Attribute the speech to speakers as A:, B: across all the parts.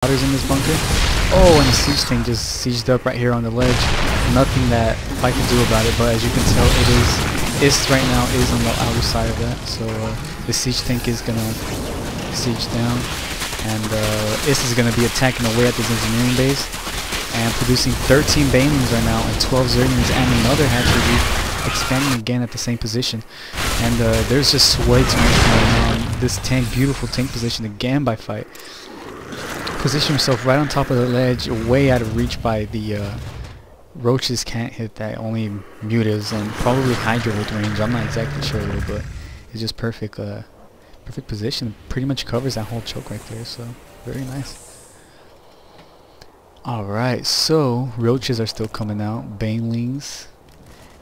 A: Marauders in this bunker. Oh, and the siege tank just sieged up right here on the ledge. Nothing that FighT can do about it, but as you can tell, IST right now is on the outer side of that. So the siege tank is gonna siege down, and IST is gonna be attacking away at this engineering base and producing 13 banelings right now and 12 zerglings and another hatchery expanding again at the same position. And there's just way too much going on. This tank, beautiful tank position again by FighT. Position himself right on top of the ledge, way out of reach by the roaches. Can't hit that, only mutas and probably Hydra with range. I'm not exactly sure though, but it's just perfect perfect position. Pretty much covers that whole choke right there, so very nice. Alright, so roaches are still coming out, banelings,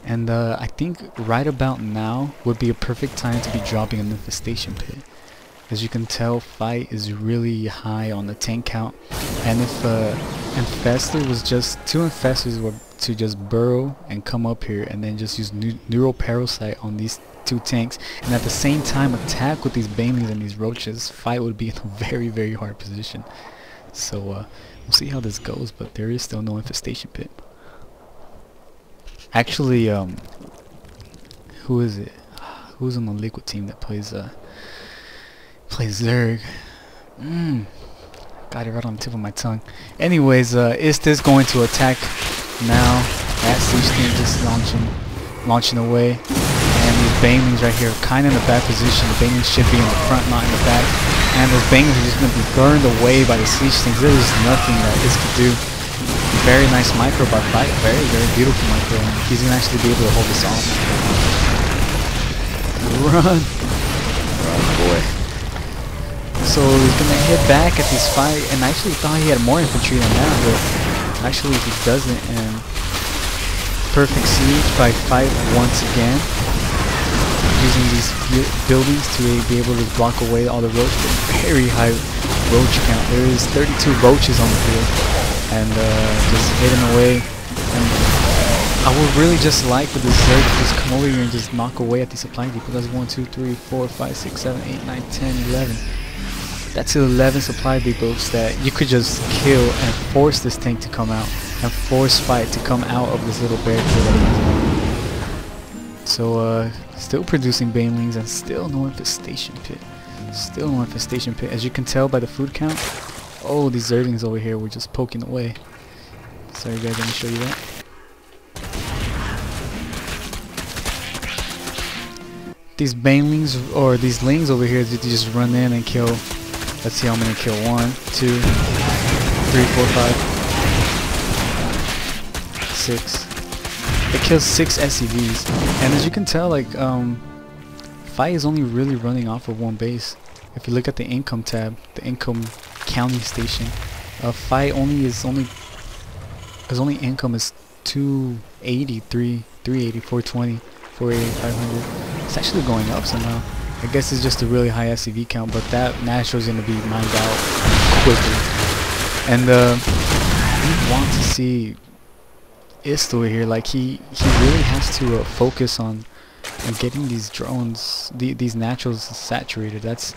A: and I think right about now would be a perfect time to be dropping an infestation pit. As you can tell, FighT is really high on the tank count, and if Infestor was just two Infestors were to just burrow and come up here and then just use neural parasite on these two tanks, and at the same time attack with these banelings and these roaches, FighT would be in a very, very hard position. So we'll see how this goes, but there is still no infestation pit. Actually, who is it? Who's on the Liquid team that plays Zerg? Got it right on the tip of my tongue. Anyways, is this going to attack now? That siege team just launching away, and these banelings right here are kind of in a bad position. The banelings should be in the front, not in the back, and those banelings are just going to be burned away by the siege teams. There is nothing that this could do. Very nice micro by FighT, very, very beautiful micro, and he's going to actually be able to hold this off. Run, boy. So he's gonna hit back at this fight, and I actually thought he had more infantry than that, but actually he doesn't. And perfect siege by FighT once again, using these buildings to be able to block away all the roach. But very high roach count. There is 32 roaches on the field, and just hidden away. And I would really just like for this Zerg to just come over here and just knock away at the supply depot. That's 1, 2, 3, 4, 5, 6, 7, 8, 9, 10, 11. That's 11 supply depots that you could just kill and force this tank to come out and force FighT to come out of this little barricade. So still producing banelings and still no infestation pit. Still no infestation pit. As you can tell by the food count, oh, these zerglings over here were just poking away. Sorry guys, let me show you that. These banelings or these lings over here, they just run in and kill. Let's see how many kill. 1, 2, 3, 4, 5, 6. It kills 6 SCVs, and as you can tell, like FighT is only really running off of one base. If you look at the income tab, the income counting station, FighT his only income is 280, 380, 420, 480, 500. It's actually going up somehow. I guess it's just a really high SCV count, but that natural is going to be mined out quickly. And we want to see IST over here. Like he really has to focus on getting these drones, these naturals saturated. That's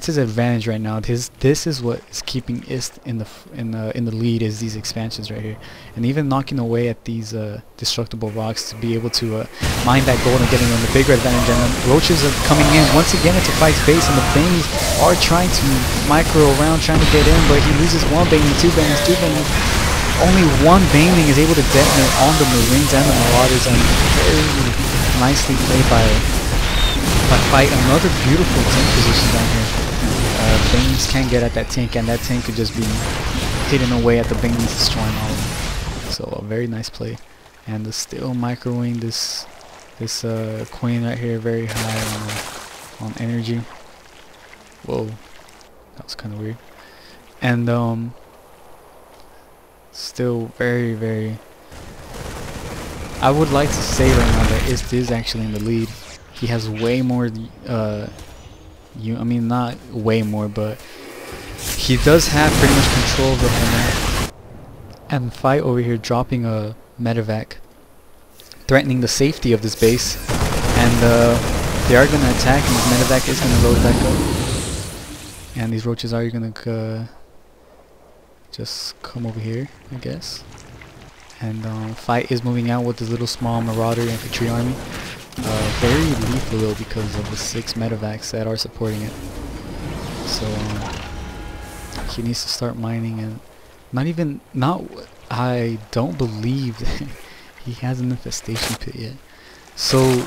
A: his advantage right now. This is what is keeping IST in the lead, is these expansions right here, and even knocking away at these destructible rocks to be able to mine that gold and getting on the bigger advantage. And the roaches are coming in once again into FighT's base, and the banelings are trying to micro around, trying to get in, but he loses one baneling, two banelings. Only one baneling is able to detonate on the marines and the marauders, and very nicely played by FighT. Another beautiful tank position down here. Banelings can't get at that tank, and that tank could just be hidden away at the banelings, destroying all of them. So a very nice play, and still microing this queen right here, very high on energy. Whoa, that was kind of weird. And still very, very. I would like to say right now that IST is actually in the lead. He has way more, I mean not way more, but he does have pretty much control of the whole map. And FighT over here dropping a medevac, threatening the safety of this base, and they are going to attack, and this medevac is going to load back up. And these roaches are going to just come over here, I guess. And FighT is moving out with his little small marauder infantry army. Very lethal though because of the 6 medevacs that are supporting it. So he needs to start mining, and I don't believe that he has an infestation pit yet. So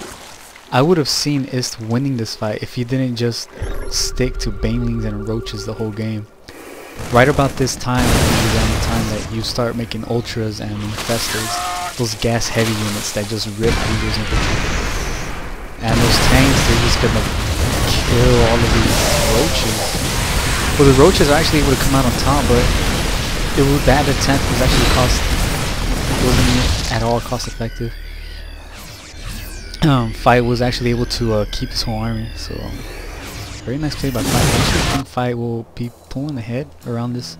A: I would have seen Ist winning this fight if he didn't just stick to banelings and roaches the whole game. Right about this time is around the time that you start making ultras and infestors, those gas heavy units that just rip through your infantry. And those tanks, they're just gonna kill all of these roaches. Well, the roaches are actually able to come out on top, but that attempt was actually wasn't at all cost effective. FighT was actually able to keep his whole army, so very nice play by FighT. I actually think FighT will be pulling ahead around this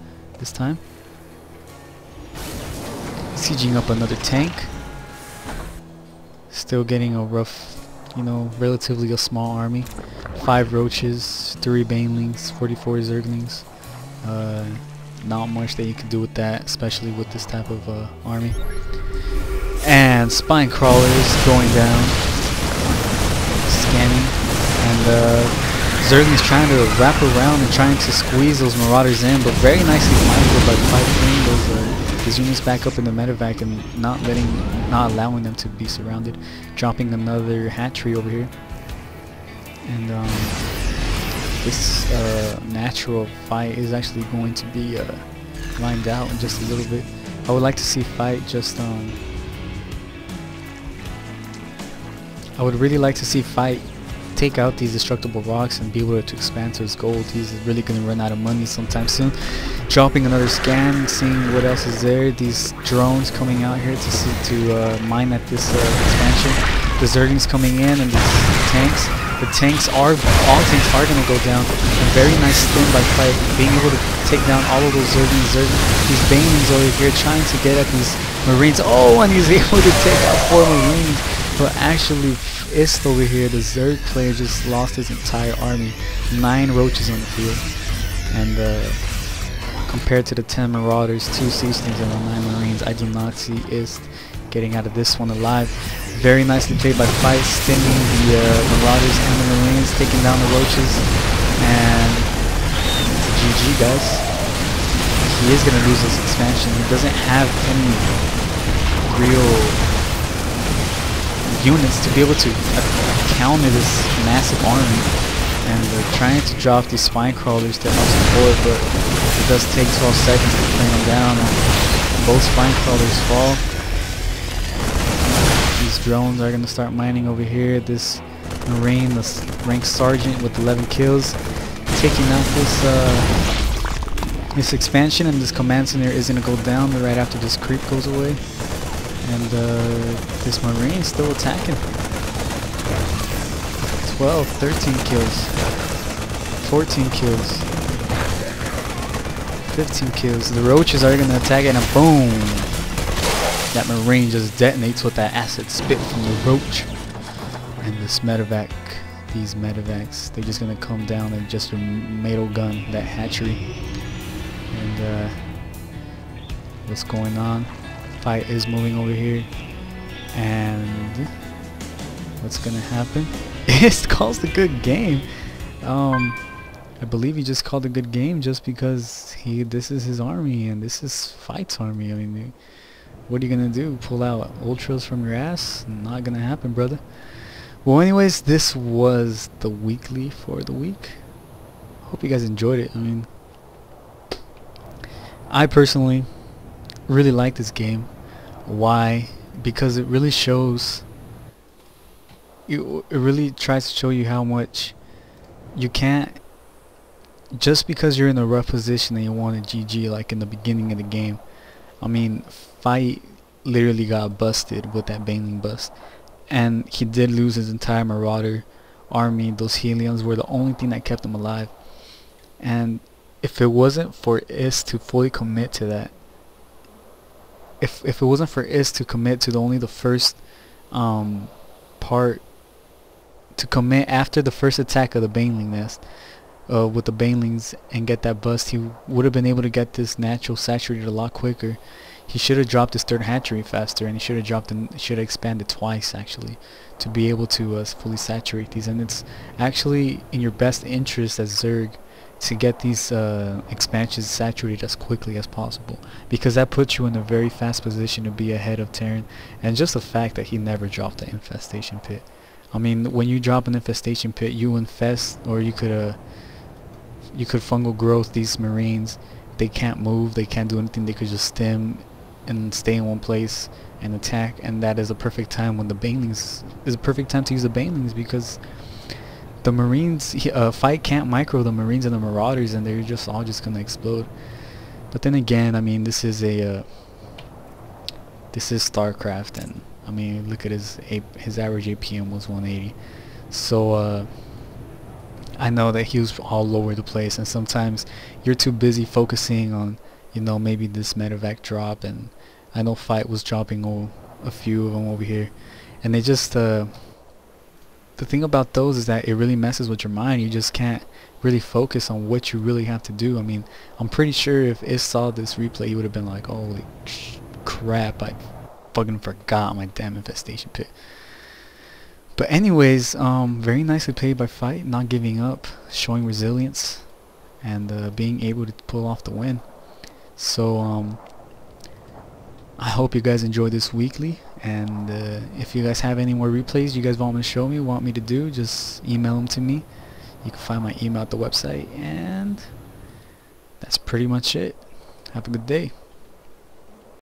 A: time. Sieging up another tank. Still getting a rough, relatively a small army. 5 roaches, 3 banelings, 44 zerglings. Not much that you can do with that, especially with this type of army. And spine crawlers going down, scanning, and Zergling's trying to wrap around and trying to squeeze those marauders in, but very nicely minded by bringing those units back up in the medevac and not allowing them to be surrounded. Dropping another hatchery over here, and this natural fight is actually going to be lined out in just a little bit. I would like to see FighT just I would really like to see FighT take out these destructible rocks and be able to expand to his gold. He's really going to run out of money sometime soon. Dropping another scan, seeing what else is there. These drones coming out here to mine at this expansion. The Zerglings coming in, and these tanks. The tanks are, all tanks are going to go down. A very nice spin by FighT, being able to take down all of those Zerglings. These banelings over here trying to get at these Marines. Oh, and he's able to take out 4 Marines. But actually, Ist over here, the Zerg player, just lost his entire army. 9 roaches on the field. And compared to the 10 marauders, 2 siege tanks, and 9 marines, I do not see Ist getting out of this one alive. Very nicely played by FighT, stinging the marauders and the marines, taking down the roaches. And GG, guys. He is going to lose this expansion. He doesn't have any real units to be able to counter this massive army, and they're trying to drop these spine crawlers to help support, but it does take 12 seconds to bring them down, and both spine crawlers fall. These drones are going to start mining over here. This marine, this ranked sergeant with 11 kills, taking out this expansion, and this command center is going to go down right after this creep goes away. And this marine is still attacking. 12, 13 kills, 14 kills, 15 kills. The roaches are gonna attack it, and boom! That marine just detonates with that acid spit from the roach. And this medevac, these medevacs, they're just gonna come down and just metal gun that hatchery. And what's going on? FighT is moving over here, and what's gonna happen? Ist calls the good game. I believe he just called a good game just because this is his army and this is FighT's army. I mean, what are you gonna do? Pull out ultras from your ass? Not gonna happen, brother. Well, anyways, this was the weekly for the week. Hope you guys enjoyed it. I mean, I personally really like this game. Why? Because it really shows it really tries to show you how much you can't, just because you're in a rough position and you want a GG like in the beginning of the game. I mean, FighT literally got busted with that baneling bust, and he did lose his entire marauder army. Those helions were the only thing that kept him alive, and if it wasn't for Ist to fully commit to that, if it wasn't for Ist to commit to only the first part, to commit after the first attack of the baneling nest, with the banelings and get that bust, he would have been able to get this natural saturated a lot quicker. He should have dropped his third hatchery faster, and he should have expanded twice actually to be able to fully saturate these. And it's actually in your best interest as Zerg to get these expansions saturated as quickly as possible, because that puts you in a very fast position to be ahead of Terran. And just the fact that he never dropped the infestation pit. I mean, when you drop an infestation pit, you infest, or you could fungal growth these Marines. They can't move, they can't do anything, they could just stem and stay in one place and attack. And that is a perfect time when the banelings is a perfect time to use the banelings, because the Marines, FighT can't micro the Marines and the Marauders, and they're just all just gonna explode. But then again, I mean, this is StarCraft, and I mean, look at his average APM was 180. So I know that he was all over the place, and sometimes you're too busy focusing on, you know, maybe this medevac drop, and I know FighT was dropping a few of them over here, and they just the thing about those is that it really messes with your mind. You just can't really focus on what you really have to do. I mean, I'm pretty sure if it saw this replay, he would have been like, holy crap, I fucking forgot my damn infestation pit. But anyways, very nicely played by FighT, not giving up, showing resilience, and being able to pull off the win. So I hope you guys enjoyed this weekly, and if you guys have any more replays you guys want me to show me, want me to do, just email them to me. You can find my email at the website, and that's pretty much it. Have a good day.